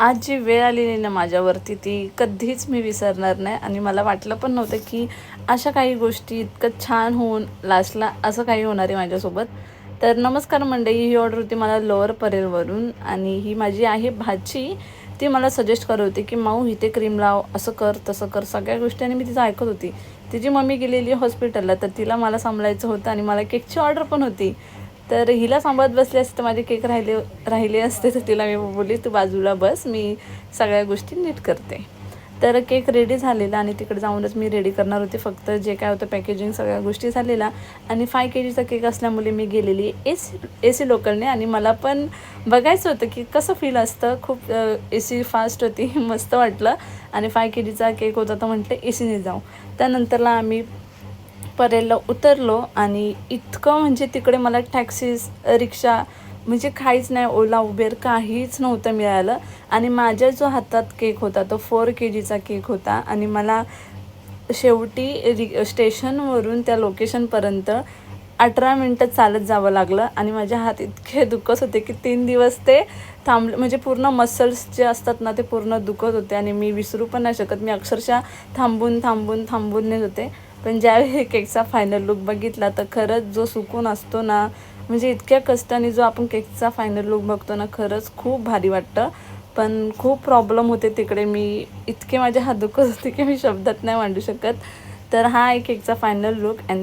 आज जी वेळ आलेली ना माझ्यावरती ती कधीच मी विसरणार नाही आणि मला वाटलं पण नव्हतं की अशा काही गोष्टी इतकं छान होऊन लास्टला असं काही होणार आहे माझ्यासोबत. तर नमस्कार मंडळी, ही ऑर्डर होती मला लोअर परेलवरून आणि ही माझी आहे भाची. ती मला सजेस्ट करत होती की माऊ इथे क्रीम लाव, असं कर तसं कर, सगळ्या गोष्टी आणि मी तिचं ऐकत होती. तिची मम्मी गेलेली हॉस्पिटलला, तर तिला मला सांभाळायचं होतं आणि मला केकची ऑर्डर पण होती. तर हिला सांभाळत बसले असते तर माझे केक राहिले असते, तर तिला मी बोलली तू बाजूला बस, मी सगळ्या गोष्टी नीट करते. तर केक रेडी झालेला आणि तिकडे जाऊनच मी रेडी करणार होते. फक्त जे काय होतं पॅकेजिंग सगळ्या गोष्टी झालेला आणि 5 KGचा केक असल्यामुळे मी गेलेली AC लोकलने आणि मला पण बघायचं होतं की कसं फील असतं. खूप AC फास्ट होती, मस्त वाटलं आणि 5 KGचा केक होता तर म्हटलं ACने जाऊ. त्यानंतरला आम्ही परेलला उतरलो आणि इतकं म्हणजे तिकडे मला टॅक्सीज, रिक्षा म्हणजे काहीच नाही, ओला उबेर काहीच नव्हतं मिळालं आणि माझ्या जो हातात केक होता तो 4 KGचा केक होता आणि मला शेवटी स्टेशनवरून त्या लोकेशनपर्यंत 18 मिनटं चालत जावं लागलं आणि माझ्या हात इतके दुखत होते की 3 दिवस ते थांबले, म्हणजे पूर्ण मसल्स जे असतात ना ते पूर्ण दुखत होते आणि मी विसरू पण नाही शकत. मी अक्षरशः थांबून नेत होते. पण ज्यावेळी केकचा फायनल लुक बघितला तर खरंच जो सुकून असतो ना, म्हणजे इतक्या कष्टाने जो आपण केकचा फायनल लुक बघतो ना, खरंच खूप भारी वाटतं. पण खूप प्रॉब्लेम होते तिकडे, मी इतके माझे हात दुखत होते की मी शब्दात नाही मांडू शकत. तर हा आहे केकचा फायनल लुक.